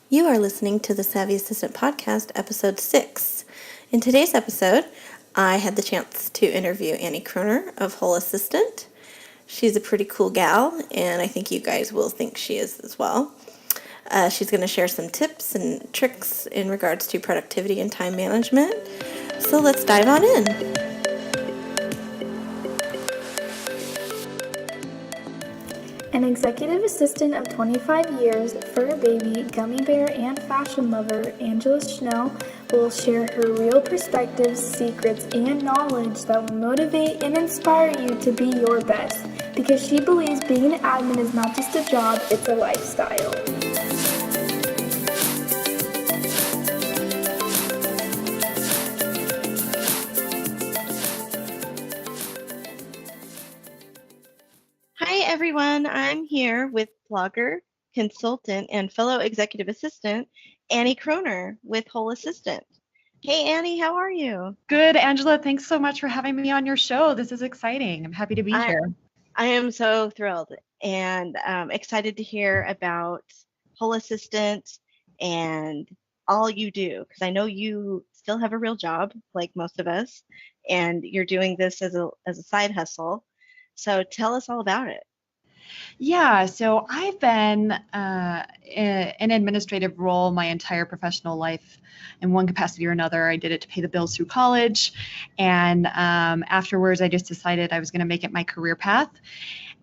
You are listening to the Savvy Assistant Podcast, Episode 6. In today's episode, I had the chance to interview Annie Croner of Whole Assistant. She's a pretty cool gal, and I think you guys will think she is as well. She's going to share some tips and tricks in regards to productivity and time management. So let's dive on in. An executive assistant of 25 years, fur baby, gummy bear, and fashion lover, Angela Schnell will share her real perspectives, secrets, and knowledge that will motivate and inspire you to be your best, because she believes being an admin is not just a job, it's a lifestyle. Hi everyone, I'm here with blogger, consultant, and fellow executive assistant, Annie Croner with Whole Assistant. Hey Annie, how are you? Good, Angela. Thanks so much for having me on your show. This is exciting. I'm happy to be here. I am so thrilled and excited to hear about Whole Assistant and all you do, because I know you still have a real job like most of us, and you're doing this as a side hustle. So tell us all about it. Yeah, so I've been in an administrative role my entire professional life in one capacity or another. I did it to pay the bills through college, and afterwards I just decided I was going to make it my career path.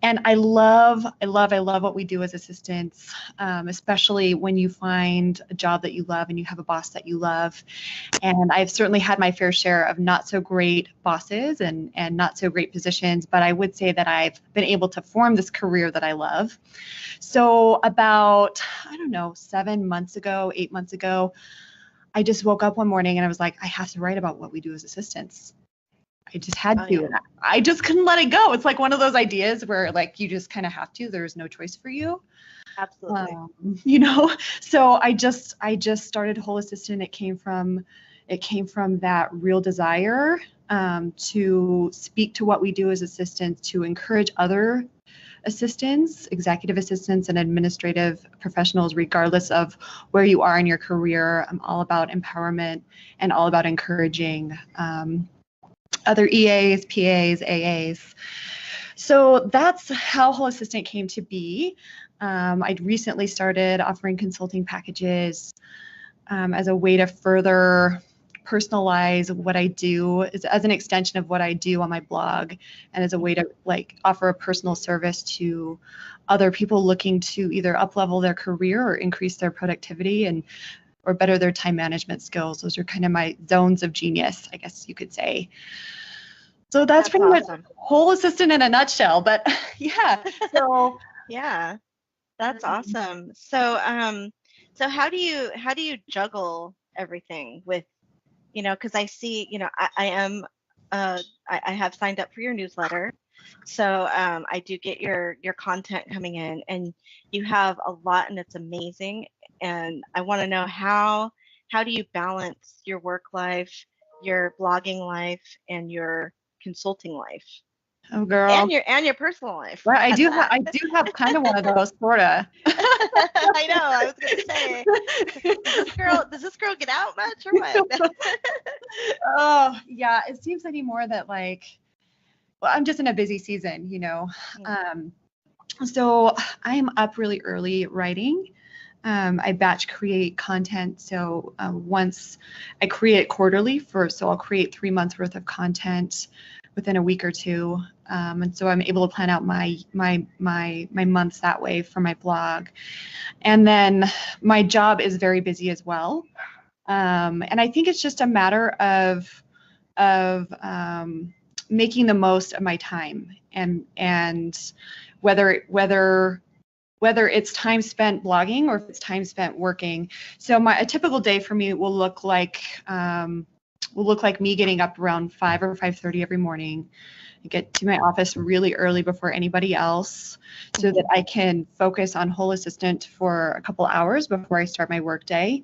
And I love what we do as assistants, especially when you find a job that you love and you have a boss that you love. And I've certainly had my fair share of not so great bosses and not so great positions, but I would say that I've been able to form this career that I love. So about, 7 months ago, 8 months ago, I just woke up one morning and I was like, I have to write about what we do as assistants. I just had to. Yeah. I just couldn't let it go. It's like one of those ideas where like you just kind of have to. There's no choice for you. Absolutely. So I just started Whole Assistant. It came from that real desire to speak to what we do as assistants, to encourage other assistants, executive assistants, and administrative professionals, regardless of where you are in your career. I'm all about empowerment and all about encouraging other EAs, PAs, AAs. So that's how Whole Assistant came to be. I recently started offering consulting packages as a way to further personalize what I do, as an extension of what I do on my blog, and as a way to like offer a personal service to other people looking to either up-level their career or increase their productivity or better their time management skills. Those are kind of my zones of genius, I guess you could say. So that's pretty awesome. much Whole Assistant in a nutshell. But yeah, so yeah, that's awesome. So so how do you juggle everything with, because I see, I have signed up for your newsletter. So I do get your content coming in, and you have a lot, and it's amazing. And I want to know how do you balance your work life, your blogging life, and your consulting life, oh girl, and your personal life. well, I do have kind of one of those, sorta. I know. I was gonna say, does this girl get out much or what? Oh yeah, it seems anymore that like, well, I'm just in a busy season, so I'm up really early writing. I batch create content. So once I create quarterly so I'll create 3 months worth of content within a week or two. And so I'm able to plan out my months that way for my blog. And then my job is very busy as well. And I think it's just a matter of making the most of my time and whether it's time spent blogging or if it's time spent working. So a typical day for me will look like me getting up around 5 or 5:30 every morning. I get to my office really early before anybody else so that I can focus on Whole Assistant for a couple hours before I start my workday.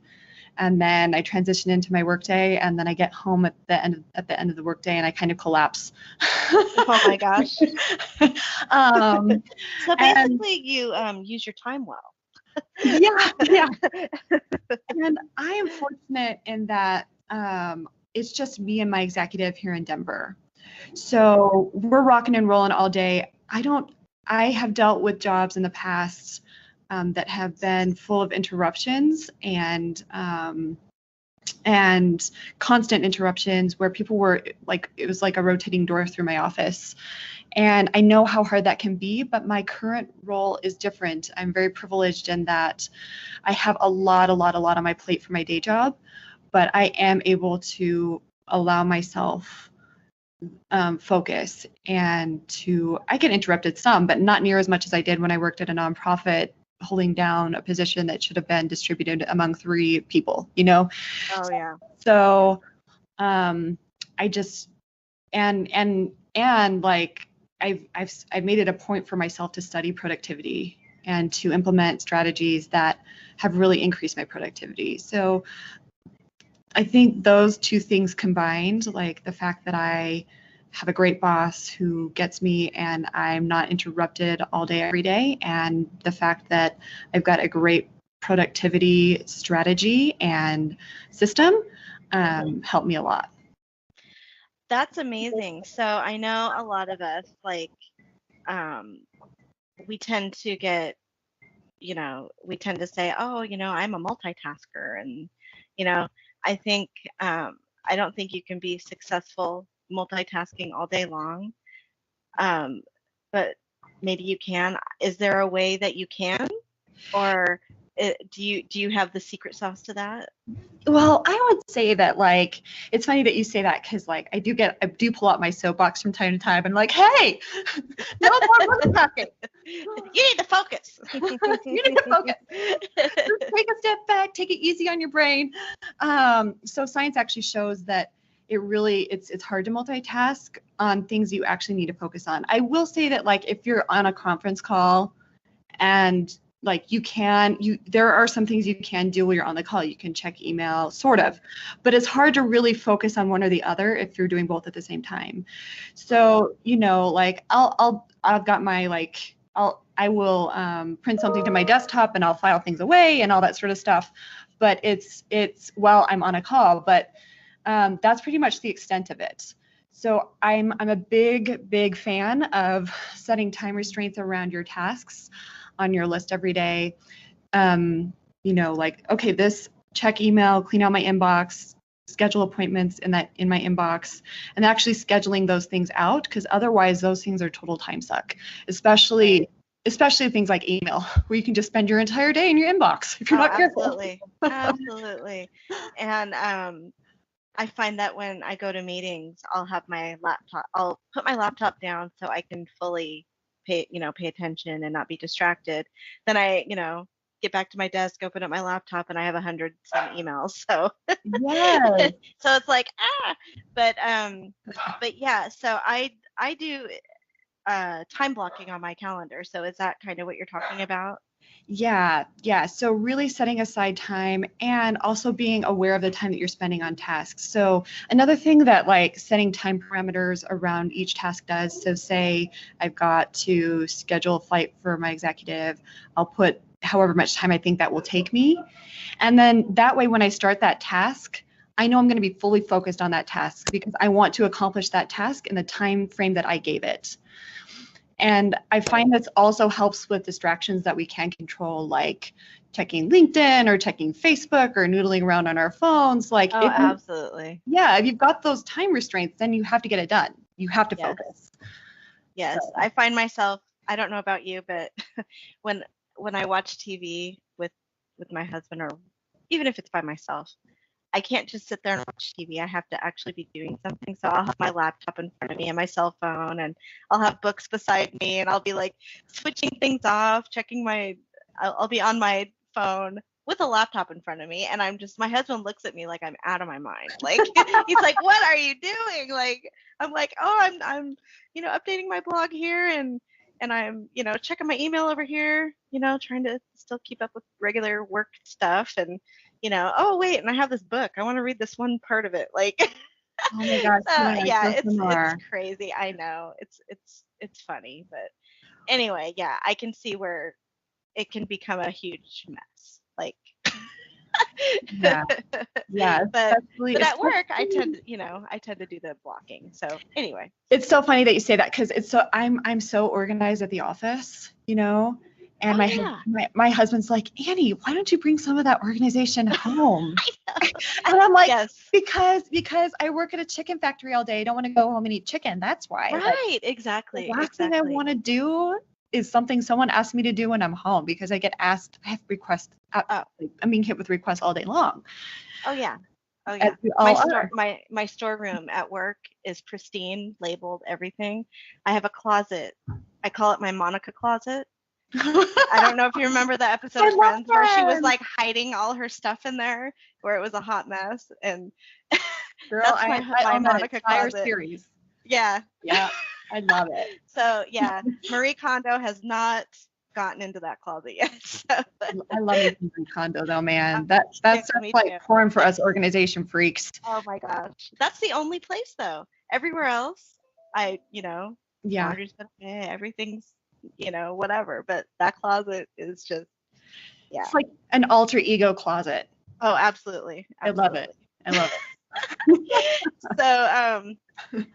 And then I transition into my workday, and then I get home at the end of the workday, and I kind of collapse. Oh my gosh! So basically, you use your time well. Yeah. fortunate in that it's just me and my executive here in Denver. So we're rocking and rolling all day. I have dealt with jobs in the past that have been full of interruptions and constant interruptions where people were like, it was like a rotating door through my office. And I know how hard that can be, but my current role is different. I'm very privileged in that I have a lot on my plate for my day job, but I am able to allow myself focus and I get interrupted some, but not near as much as I did when I worked at a nonprofit holding down a position that should have been distributed among 3 people, Oh yeah. So I just and like I've made it a point for myself to study productivity and to implement strategies that have really increased my productivity. So I think those 2 things combined, like the fact that I have a great boss who gets me and I'm not interrupted all day, every day, and the fact that I've got a great productivity strategy and system helped me a lot. That's amazing. So I know a lot of us, like, we tend to get, we tend to say, oh, I'm a multitasker. And, you know, I think, I don't think you can be successful multitasking all day long. But maybe you can. Is there a way that you can? Or do you have the secret sauce to that? Well, I would say that, like, it's funny that you say that because, like, I do pull out my soapbox from time to time and, like, hey, no more multitasking. You need to focus. You need to focus. Just take a step back, take it easy on your brain. So science actually shows that it's hard to multitask on things you actually need to focus on. I will say that, like, if you're on a conference call and like there are some things you can do while you're on the call. You can check email, sort of, but it's hard to really focus on one or the other if you're doing both at the same time. So, like I've got my, like, I will print something to my desktop and I'll file things away and all that sort of stuff. But it's while I'm on a call, but that's pretty much the extent of it. So I'm a big fan of setting time restraints around your tasks on your list every day. Like, okay, this check email, clean out my inbox, schedule appointments in my inbox, and actually scheduling those things out, because otherwise those things are total time suck, especially things like email, where you can just spend your entire day in your inbox if you're not careful. Absolutely. And I find that when I go to meetings, I'll put my laptop down so I can fully pay attention and not be distracted. Then I, get back to my desk, open up my laptop, and I have 100 some emails. So Yes. so it's like, but yeah, so I do time blocking on my calendar. So is that kind of what you're talking about? Yeah. So really setting aside time and also being aware of the time that you're spending on tasks. So another thing that, like, setting time parameters around each task does. So say I've got to schedule a flight for my executive, I'll put however much time I think that will take me. And then that way, when I start that task, I know I'm going to be fully focused on that task because I want to accomplish that task in the time frame that I gave it. And I find this also helps with distractions that we can control, like checking LinkedIn or checking Facebook or noodling around on our phones. Like, absolutely. If you've got those time restraints, then you have to get it done. You have to focus. Yes, so. I find myself, I don't know about you, but when I watch TV with my husband, or even if it's by myself, I can't just sit there and watch TV. I have to actually be doing something. So I'll have my laptop in front of me and my cell phone, and I'll have books beside me, and I'll be like switching things off, checking I'll be on my phone with a laptop in front of me, and my husband looks at me like I'm out of my mind. Like, he's like, "What are you doing?" Like, I'm like, "Oh, I'm updating my blog here, and I'm, checking my email over here, trying to still keep up with regular work stuff, and oh wait, and I have this book. I want to read this one part of it." Like, oh my gosh, it's crazy. I know, it's funny, but anyway, yeah, I can see where it can become a huge mess. Like, yeah. Yeah, but especially, at work, especially I tend to do the blocking. So anyway. it's so funny that you say that because it's so I'm so organized at the office, and Oh my yeah. my husband's like, Annie, why don't you bring some of that organization home? I know. And I'm like, Yes. because I work at a chicken factory all day. I don't want to go home and eat chicken. That's why. Like Right. the Exactly. last thing I want to do is something someone asks me to do when I'm home because I get asked, I have requests. Oh. I'm being hit with requests all day long. Oh yeah. Oh As yeah. we all are. My storeroom at work is pristine, labeled, everything. I have a closet. I call it my Monica closet. I don't know if you remember the episode I of love Friends where she was them. like hiding all her stuff in there, where it was a hot mess, and Girl, that's I my own that Monica entire closet. series. Yeah. Yeah, I love it. So yeah, Marie Kondo has not gotten into that closet yet. So. I love me some condo though, man. Yeah, That's me like too. porn for us organization freaks. Oh my gosh, that's the only place though. Everywhere else, Yeah, laundry's been okay, everything's, whatever. But that closet is just, yeah. it's like an alter ego closet. Oh, absolutely, I love it. absolutely. I love it.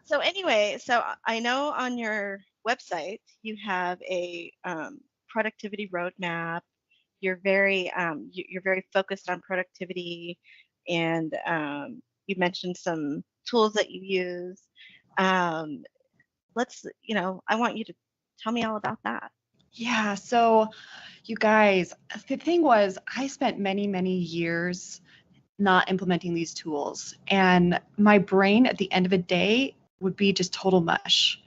So anyway, so I know on your website you have a productivity roadmap. You're very focused on productivity, and you mentioned some tools that you use. Um, I want you to tell me all about that. Yeah, so you guys, the thing was, I spent many, many years not implementing these tools, and my brain at the end of a day would be just total mush,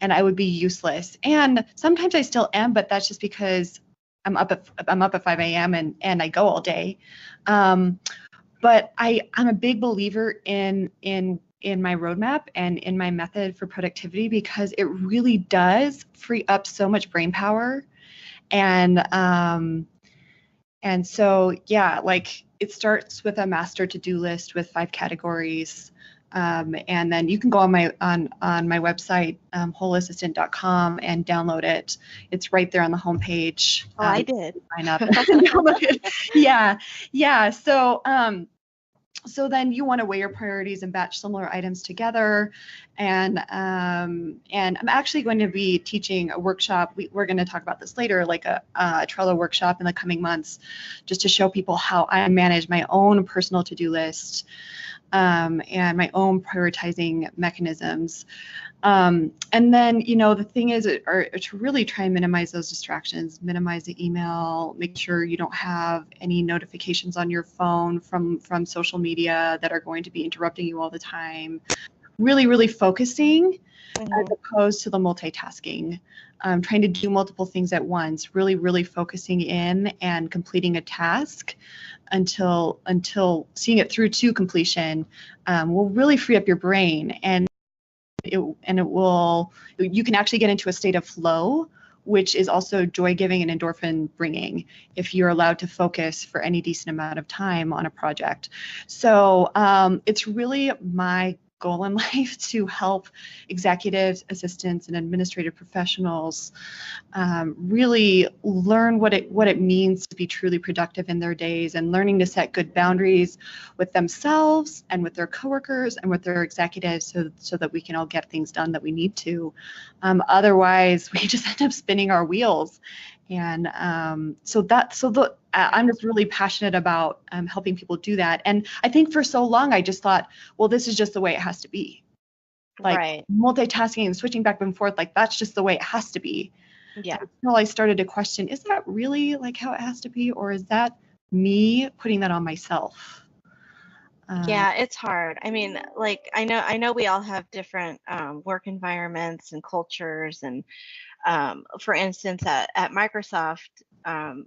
and I would be useless. And sometimes I still am, but that's just because I'm up at 5 a.m. and I go all day. But I'm a big believer in my roadmap and in my method for productivity because it really does free up so much brain power. And so yeah, like it starts with a master to-do list with 5 categories. And then you can go on my website, wholeassistant.com, and download it. It's right there on the homepage. Oh, I did. Sign up and download it. Yeah. So then you want to weigh your priorities and batch similar items together. And I'm actually going to be teaching a workshop. We're going to talk about this later, like a Trello workshop in the coming months, just to show people how I manage my own personal to-do list and my own prioritizing mechanisms. And then, the thing is to really try and minimize those distractions, minimize the email, make sure you don't have any notifications on your phone from social media that are going to be interrupting you all the time. Really, really focusing as opposed to the multitasking, trying to do multiple things at once, really, really focusing in and completing a task until seeing it through to completion will really free up your brain, and you can actually get into a state of flow, which is also joy giving and endorphin bringing if you're allowed to focus for any decent amount of time on a project. So it's really my goal in life to help executives, assistants, and administrative professionals really learn what it means to be truly productive in their days, and learning to set good boundaries with themselves and with their coworkers and with their executives, so that we can all get things done that we need to. Otherwise, we just end up spinning our wheels. And I'm just really passionate about helping people do that. And I think for so long I just thought, well, this is just the way it has to be. Like Right. multitasking and switching back and forth, like that's just the way it has to be. Yeah. Until I started to question, is that really like how it has to be, or is that me putting that on myself? Yeah, it's hard. I mean, like I know we all have different work environments and cultures, and for instance, at Microsoft,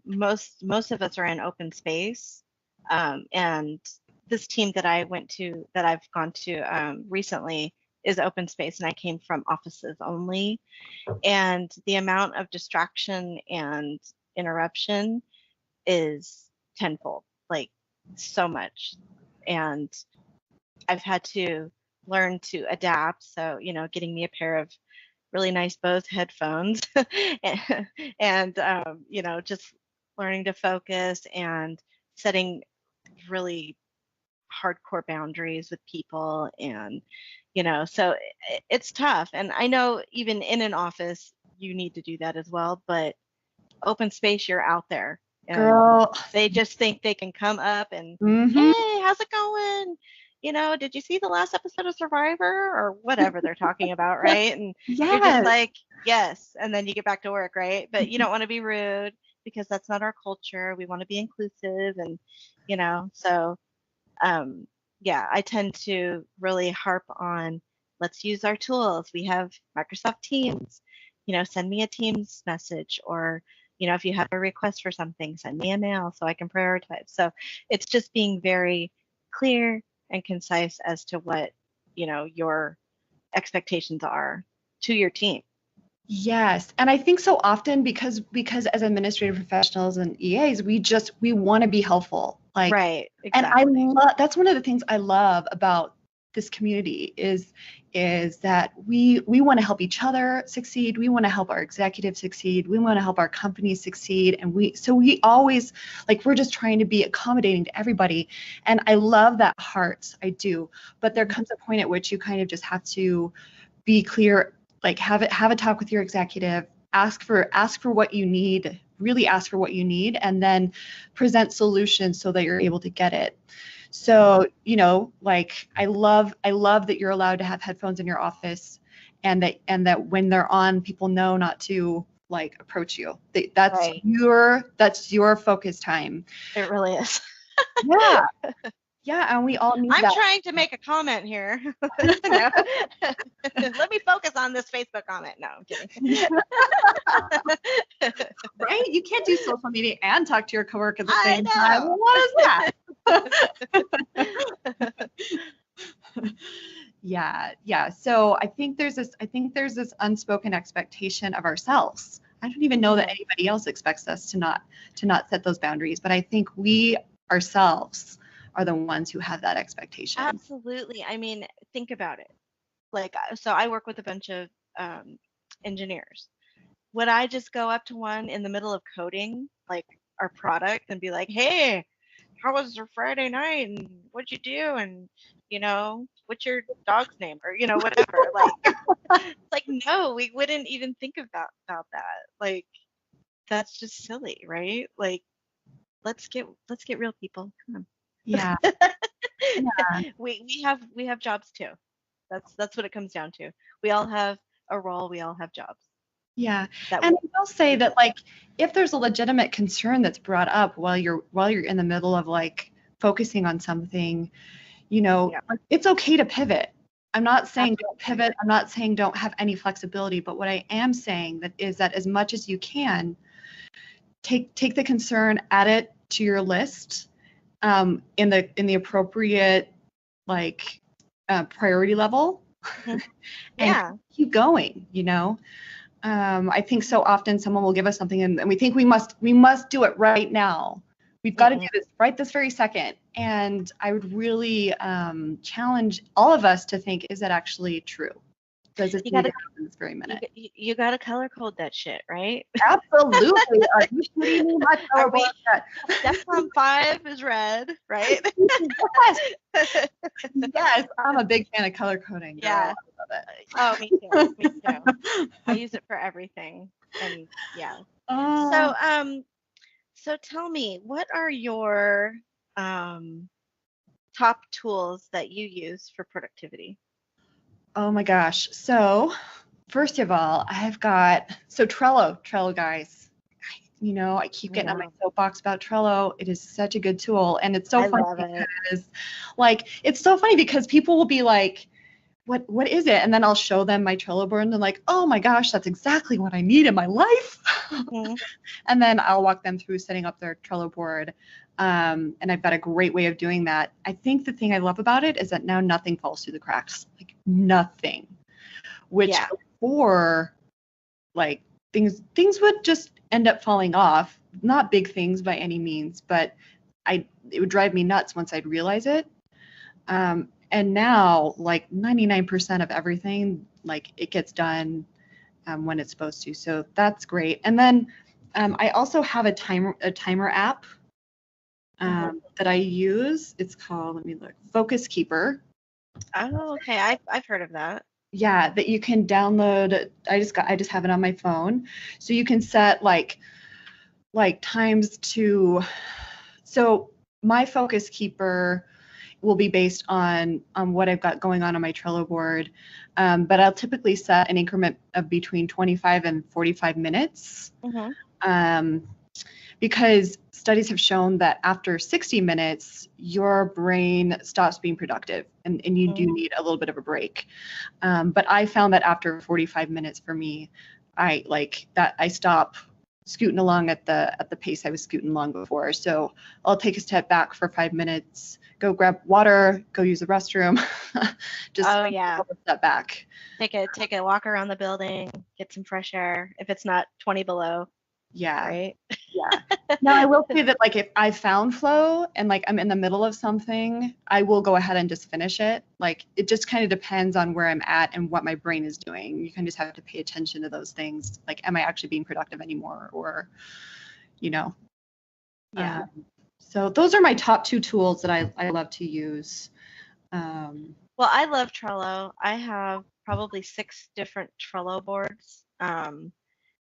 most of us are in open space, and this team that I've gone to recently is open space, and I came from offices only, and the amount of distraction and interruption is tenfold, like so much, and I've had to learn to adapt. So, getting me a pair of really nice Bose headphones and just learning to focus and setting really hardcore boundaries with people, and so it's tough. And I know even in an office you need to do that as well, but open space, you're out there, and Girl. they just think they can come up and, Mm-hmm. hey, how's it going? Did you see the last episode of Survivor, or whatever they're talking about, right? And you're just Yes. like, yes, and then you get back to work, right? But you don't want to be rude, because that's not our culture. We want to be inclusive, and so yeah, I tend to really harp on, let's use our tools. We have Microsoft Teams. Send me a Teams message, or if you have a request for something, send me a mail so I can prioritize. So it's just being very clear and concise as to what your expectations are to your team. Yes. And I think so often because as administrative professionals and EAs, we want to be helpful. Like, right, exactly. And that's one of the things I love about this community is that we want to help each other succeed. We want to help our executives succeed. We want to help our companies succeed. And we always, like, we're just trying to be accommodating to everybody. And I love that heart. I do. But there comes a point at which you kind of just have to be clear, like have a talk with your executive, ask for what you need, really ask for what you need, and then present solutions so that you're able to get it. So, like, I love that you're allowed to have headphones in your office, and that when they're on, people know not to like approach you. That's right. That's your focus time. It really is. Yeah. Yeah, and we all need I'm that. trying to make a comment here. Let me focus on this Facebook comment. No, I'm kidding. Right? You can't do social media and talk to your coworker at the same time. What is that? Yeah. So I think there's this unspoken expectation of ourselves. I don't even know that anybody else expects us to not set those boundaries, but I think we ourselves are the ones who have that expectation. Absolutely. I mean, think about it. Like, so I work with a bunch of engineers. Would I just go up to one in the middle of coding, like our product, and be like, hey, how was your Friday night? And what'd you do? And, what's your dog's name? Or, whatever. Like, no, we wouldn't even think about that. Like, that's just silly, right? Like, let's get real, people. Come on. Yeah. We have jobs too. That's what it comes down to. We all have a role. We all have jobs. Yeah. And I will say that, like, if there's a legitimate concern that's brought up while you're in the middle of like focusing on something, it's okay to pivot. I'm not saying don't pivot. I'm not saying don't have any flexibility. But what I am saying is that as much as you can, take the concern, add it to your list in the appropriate priority level, and keep going. I think so often someone will give us something and we think we must do it right now. We've got to do this right this very second. And I would really challenge all of us to think, is that actually true? Does this need to happen this very minute? You got to color code that shit, right? Absolutely. Are you shooting me? My color DEFCON 5 is red, right? Yes, I'm a big fan of color coding. Girl. Yeah. I love it. Oh, me too. I use it for everything. And yeah. So tell me, what are your top tools that you use for productivity? Oh my gosh. So first of all, I've got Trello guys. I keep getting on my soapbox about Trello. It is such a good tool. And it's so funny because people will be like, what is it? And then I'll show them my Trello board and they're like, oh my gosh, that's exactly what I need in my life. Mm-hmm. And then I'll walk them through setting up their Trello board. And I've got a great way of doing that. I think the thing I love about it is that now nothing falls through the cracks, like nothing, which before, like things would just end up falling off, not big things by any means, but it would drive me nuts once I'd realize it. And now, like 99% of everything, like it gets done when it's supposed to. So that's great. And then I also have a timer app that I use. It's called, let me look, Focus Keeper. Oh, okay. I've heard of that. Yeah, that you can download. I just have it on my phone. So you can set like times to, so my Focus Keeper will be based on what I've got going on my Trello board. But I'll typically set an increment of between 25 and 45 minutes. Because studies have shown that after 60 minutes, your brain stops being productive and you do need a little bit of a break. But I found that after 45 minutes for me, I stop scooting along at the pace I was scooting along before. So I'll take a step back for 5 minutes, go grab water, go use the restroom, just step back. Take a walk around the building, get some fresh air if it's not 20 below. Yeah. Right. Yeah. Now I will say that like if I found flow and like I'm in the middle of something, I will go ahead and just finish it. Like it just kind of depends on where I'm at and what my brain is doing. You can just have to pay attention to those things. Like, am I actually being productive anymore? Or, Yeah. So those are my top two tools that I love to use. Well, I love Trello. I have probably 6 different Trello boards.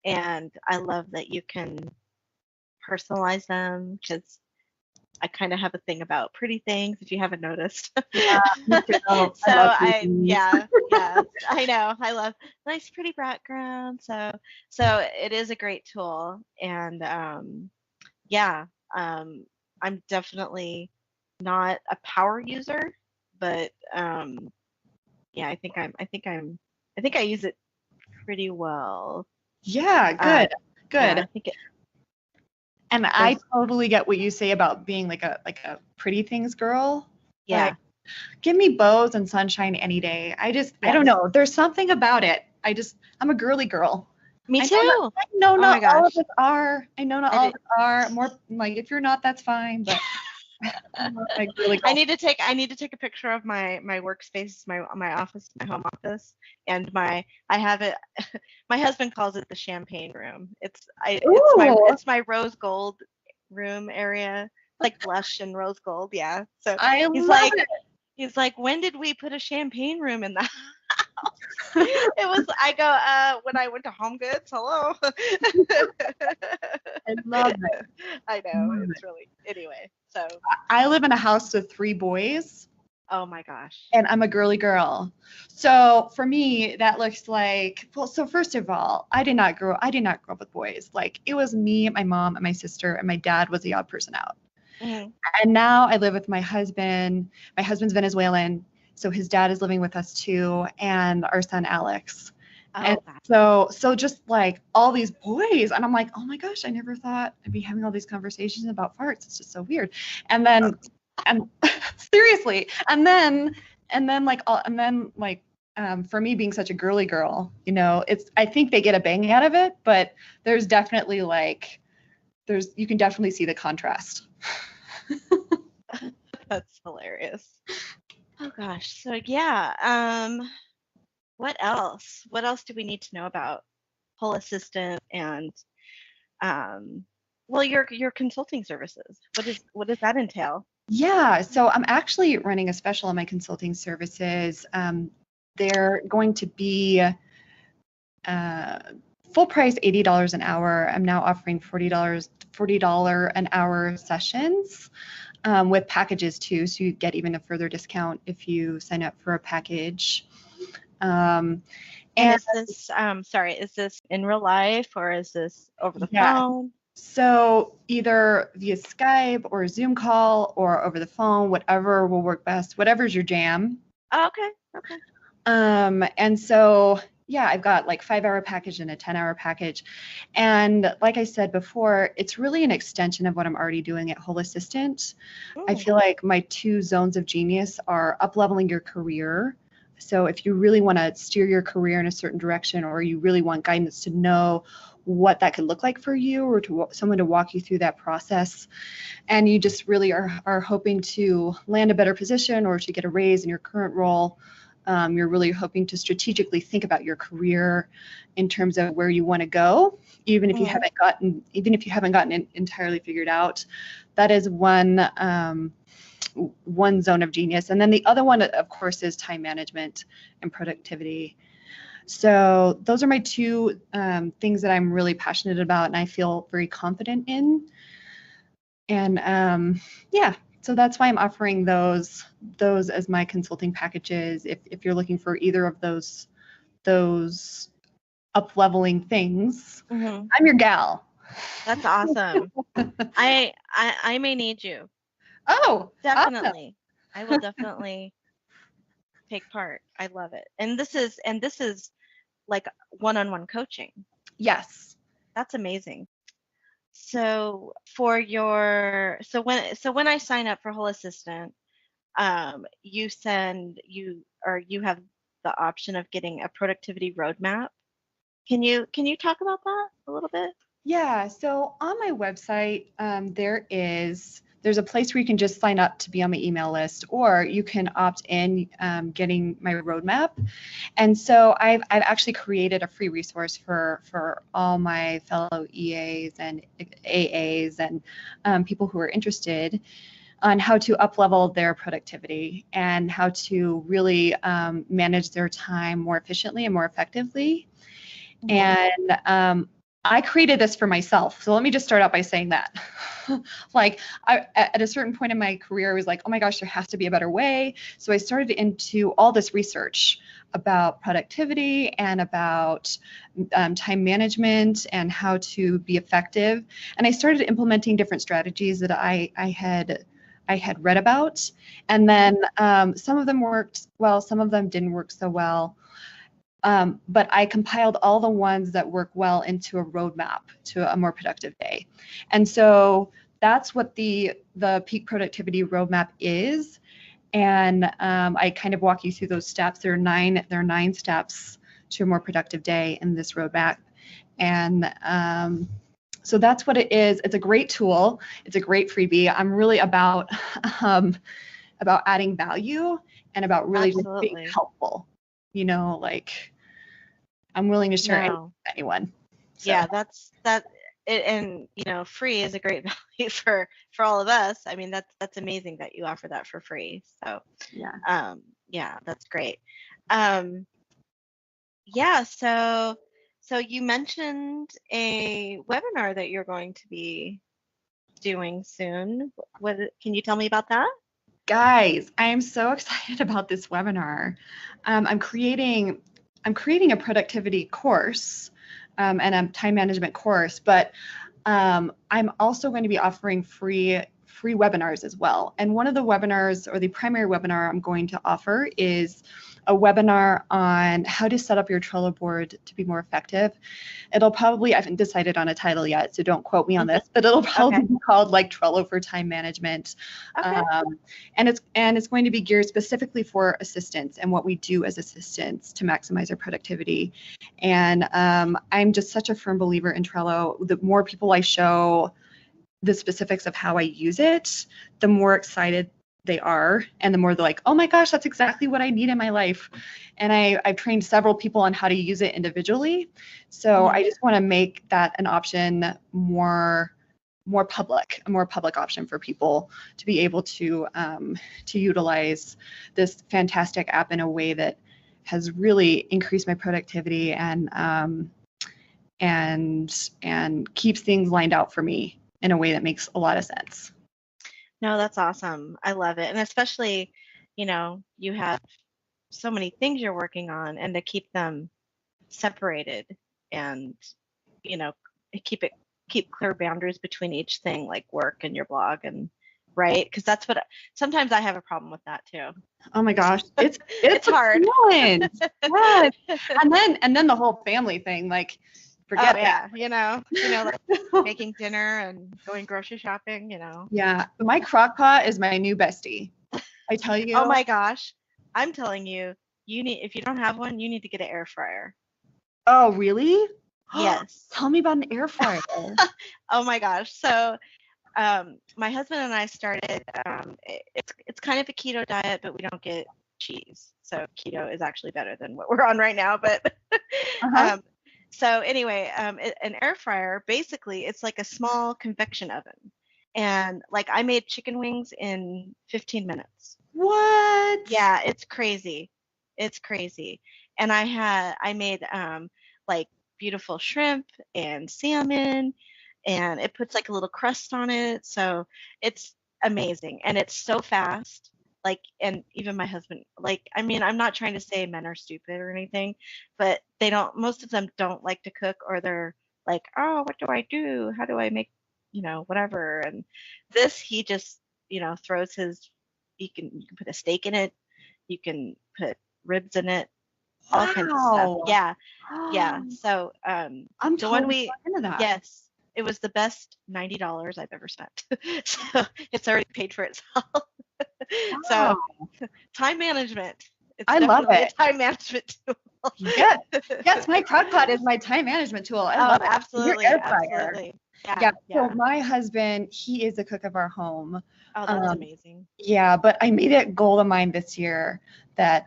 And I love that you can personalize them because I kind of have a thing about pretty things, if you haven't noticed. Yeah, me too. So I know. I love nice, pretty background. So it is a great tool. And I'm definitely not a power user, but I think I use it pretty well. Yeah, good. Yeah, I think and I totally get what you say about being like a pretty things girl. Yeah. Like, give me bows and sunshine any day. I don't know. There's something about it. I'm a girly girl. Me too. I know not all of us are. I know not all of us are. More like if you're not, that's fine. But like really I need to take a picture of my workspace, my office, my home office, and I have it. My husband calls it the champagne room. It's my rose gold room area, like blush and rose gold. Yeah. So he's like, when did we put a champagne room in the house? I go, when I went to Home Goods. Hello. I love it. I know. It's really, anyway. So I live in a house with 3 boys. Oh my gosh. And I'm a girly girl. So for me, that looks like, well, so first of all, I did not grow up with boys. Like it was me, my mom, and my sister, and my dad was the odd person out. Mm-hmm. And now I live with my husband. My husband's Venezuelan, so his dad is living with us too, and our son Alex. Oh, and so just like all these boys, and I'm like, oh my gosh, I never thought I'd be having all these conversations about farts. It's just so weird. And then, and seriously, and then for me being such a girly girl, I think they get a bang out of it, but there's definitely you can definitely see the contrast. That's hilarious. Oh gosh. So yeah. What else? What else do we need to know about Whole Assistant and your consulting services? What does that entail? Yeah, so I'm actually running a special on my consulting services. They're going to be full price $80 an hour. I'm now offering $40 an hour sessions with packages too, so you get even a further discount if you sign up for a package. And is this is this in real life or is this over the phone? So either via Skype or a Zoom call or over the phone, whatever will work best, whatever's your jam. Oh, okay. And so I've got like 5-hour package and a 10-hour package. And like I said before, it's really an extension of what I'm already doing at Whole Assistant. I feel like my 2 zones of genius are up-leveling your career. So if you really want to steer your career in a certain direction, or you really want guidance to know what that could look like for you, or to someone to walk you through that process, and you just really are hoping to land a better position or to get a raise in your current role, you're really hoping to strategically think about your career in terms of where you want to go, even if you haven't gotten it entirely figured out, that is one zone of genius. And then the other one, of course, is time management and productivity. So those are my two things that I'm really passionate about and I feel very confident in. And so that's why I'm offering those as my consulting packages. If you're looking for either of those up-leveling things, I'm your gal. That's awesome. I may need you. Oh, definitely. Awesome. I will definitely take part. I love it. And this is like one-on-one coaching. Yes. That's amazing. So when I sign up for Whole Assistant, you have the option of getting a productivity roadmap. Can you talk about that a little bit? Yeah. So on my website, there's a place where you can just sign up to be on my email list, or you can opt in, getting my roadmap. And so I've actually created a free resource for all my fellow EAs and AAs and people who are interested on how to up-level their productivity and how to really manage their time more efficiently and more effectively. And I created this for myself. So let me just start out by saying that. Like, at a certain point in my career, I was like, oh my gosh, there has to be a better way. So I started into all this research about productivity and about time management and how to be effective. And I started implementing different strategies that I had read about. And then some of them worked well, some of them didn't work so well. But I compiled all the ones that work well into a roadmap to a more productive day. And so that's what the peak productivity roadmap is. And I kind of walk you through those steps. There are nine steps to a more productive day in this roadmap. And so that's what it is. It's a great tool. It's a great freebie. I'm really about adding value and about really just being helpful. Like, I'm willing to share anything with anyone. So. Yeah, that's it, and free is a great value for all of us. I mean, that's amazing that you offer that for free. So yeah, that's great. So you mentioned a webinar that you're going to be doing soon. Can you tell me about that? Guys, I am so excited about this webinar. I'm creating a productivity course and a time management course, but I'm also going to be offering free webinars as well. And one of the webinars, or the primary webinar I'm going to offer, is a webinar on how to set up your Trello board to be more effective. It'll probably, I haven't decided on a title yet, so don't quote me on this, but it'll probably be called like Trello for time management. And it's going to be geared specifically for assistants and what we do as assistants to maximize our productivity. And I'm just such a firm believer in Trello. The more people I show the specifics of how I use it, the more excited they are, and the more they're like, oh my gosh, that's exactly what I need in my life. And I've trained several people on how to use it individually. So I just want to make that an option more public, a more public option for people to be able to utilize this fantastic app in a way that has really increased my productivity and keeps things lined out for me in a way that makes a lot of sense. No, that's awesome. I love it. And especially, you have so many things you're working on, and to keep them separated and, keep clear boundaries between each thing, like work and your blog, and right? Because that's what sometimes I have a problem with that too. Oh my gosh, it's hard. Yes. And then the whole family thing, like, forget that. Like making dinner and going grocery shopping, Yeah, my crock pot is my new bestie. I tell you. Oh my gosh, I'm telling you, if you don't have one, you need to get an air fryer. Oh really? Yes. Tell me about an air fryer. Oh my gosh, so my husband and I started. It's kind of a keto diet, but we don't get cheese. So keto is actually better than what we're on right now. But Uh-huh. so anyway, an air fryer, basically, it's like a small convection oven. And like I made chicken wings in 15 minutes. What? Yeah, it's crazy. It's crazy. And I made like beautiful shrimp and salmon, and it puts like a little crust on it. So it's amazing. And it's so fast. Like, and even my husband, like, I mean, I'm not trying to say men are stupid or anything, but they don't, most of them don't like to cook, or they're like, oh, what do I do? How do I make, whatever. And this, he just, throws his, you can put a steak in it, you can put ribs in it, all kinds of stuff. Wow. Yeah, yeah. So I'm the one totally into that. yes, it was the best $90 I've ever spent. So it's already paid for itself. Wow. So time management. It's I love definitely it. a time management tool. Yes. Yes, my crock pot is my time management tool. I love it. Absolutely, Your air fryer. absolutely. Yeah. Yeah, So yeah. my husband, he is the cook of our home. Oh, that's amazing. Yeah, but I made it goal of mine this year that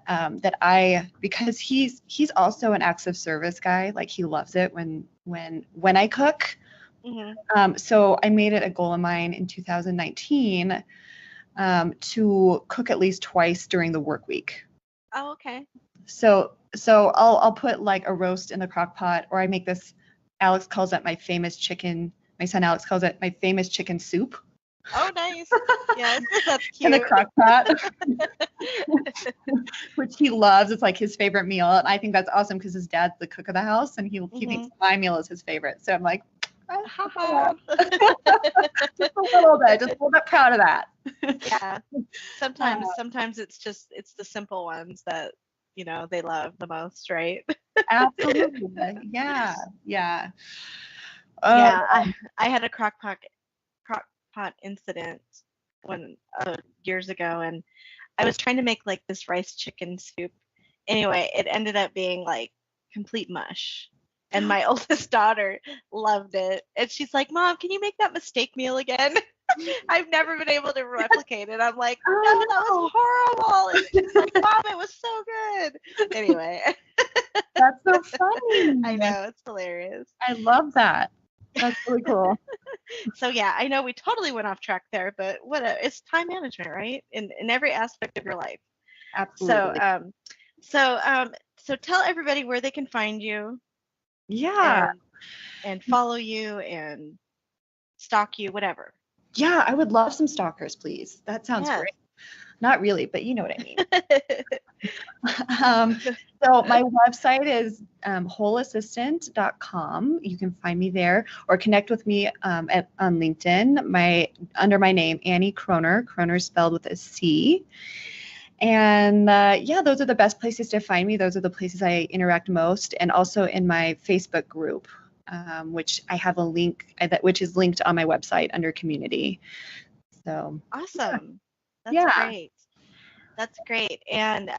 because he's also an acts of service guy. Like he loves it when I cook. Mm-hmm. So I made it a goal of mine in 2019 to cook at least twice during the work week. Oh, okay. So I'll put like a roast in the crock pot, or I make this. Alex calls it my famous chicken. My son Alex calls it my famous chicken soup. Oh, nice. Yes, that's In the cute. crock pot, which he loves. It's like his favorite meal, and I think that's awesome because his dad's the cook of the house, and he thinks my meal is his favorite. So I'm like, Haha. just a little bit proud of that. Yeah. Sometimes it's the simple ones that, they love the most, right? Absolutely. Yeah. Yeah. Yeah, I had a crock pot incident years ago, and I was trying to make like this rice chicken soup. Anyway, it ended up being like complete mush. And my oldest daughter loved it. And she's like, Mom, can you make that mistake meal again? I've never been able to replicate it. I'm like, no, that was horrible. And she's like, Mom, it was so good. Anyway. That's so funny. I know, it's hilarious. I love that. That's really cool. So yeah, I know we totally went off track there, but it's time management, right? In every aspect of your life. Absolutely. So tell everybody where they can find you. Yeah. And follow you and stalk you, whatever. Yeah, I would love some stalkers, please. That sounds great. Not really, but you know what I mean. So my website is wholeassistant.com. You can find me there, or connect with me on LinkedIn. Under my name, Annie Croner. Croner spelled with a C. And those are the best places to find me. Those are the places I interact most, and also in my Facebook group, which I have a link which is linked on my website under community. So awesome. That's great. That's great. And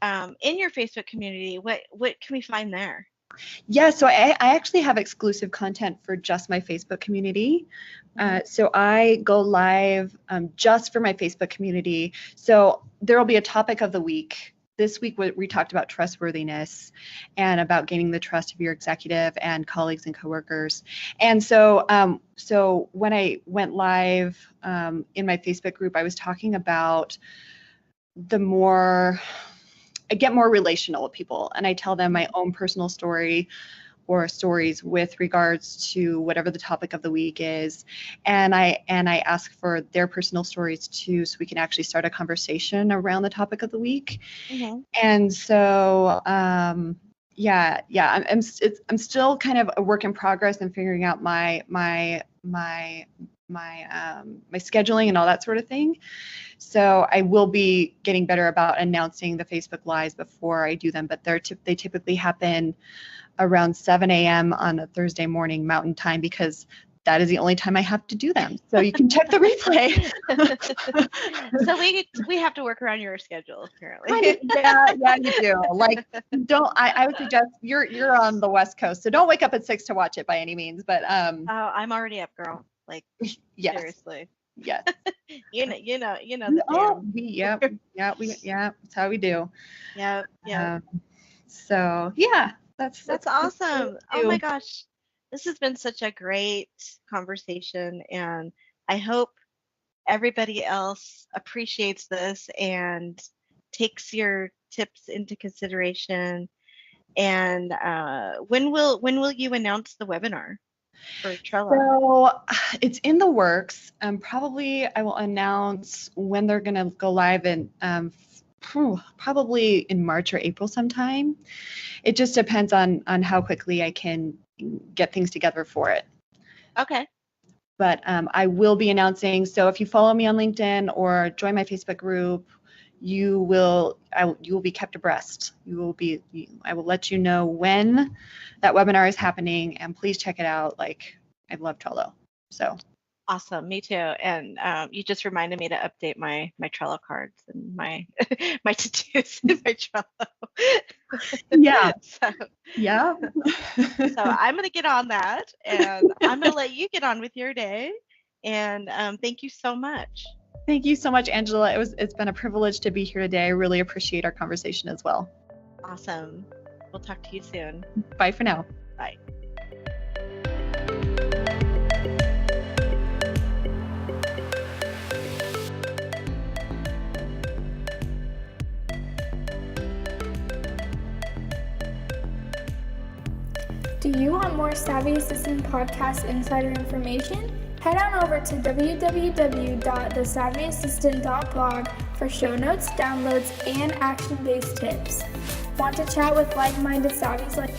in your Facebook community, what can we find there? Yeah, so I actually have exclusive content for just my Facebook community. So I go live just for my Facebook community. So there will be a topic of the week. This week we talked about trustworthiness and about gaining the trust of your executive and colleagues and coworkers. And so when I went live in my Facebook group, I was talking about I get more relational with people, and I tell them my own personal story or stories with regards to whatever the topic of the week is, and I ask for their personal stories too, so we can actually start a conversation around the topic of the week. Mm-hmm. And so I'm still kind of a work in progress and figuring out my scheduling and all that sort of thing. So I will be getting better about announcing the Facebook Lives before I do them, but they typically happen around 7 a.m. on a Thursday morning Mountain Time, because that is the only time I have to do them. So you can check the replay. So we have to work around your schedule, apparently. Yeah, you do. Like, I would suggest you're on the West Coast, so don't wake up at 6 to watch it by any means. But oh, I'm already up, girl. Like, yes. Seriously. Yes. You know the Oh, jam. that's how we do. Yep. Um, so yeah, that's That's what we awesome. Oh my do. gosh. This has been such a great conversation, and I hope everybody else appreciates this and takes your tips into consideration. And when will you announce the webinar for Trello? So it's in the works. Probably I will announce when they're going to go live in probably in March or April sometime. It just depends on how quickly I can get things together for it. Okay. But I will be announcing. So if you follow me on LinkedIn or join my Facebook group, you will be kept abreast. I will let you know when that webinar is happening, and please check it out. Like, I love Trello. So Awesome. Me too. And you just reminded me to update my Trello cards and my my to-dos in my Trello. yeah, So yeah. I'm gonna get on that, and I'm gonna let you get on with your day. And thank you so much. Thank you so much, Angela. It's been a privilege to be here today. I really appreciate our conversation as well. Awesome. We'll talk to you soon. Bye for now. Bye. Do you want more Savvy Assistant podcast insider information? Head on over to www.thesavvyassistant.blog for show notes, downloads, and action-based tips. Want to chat with like-minded savvies like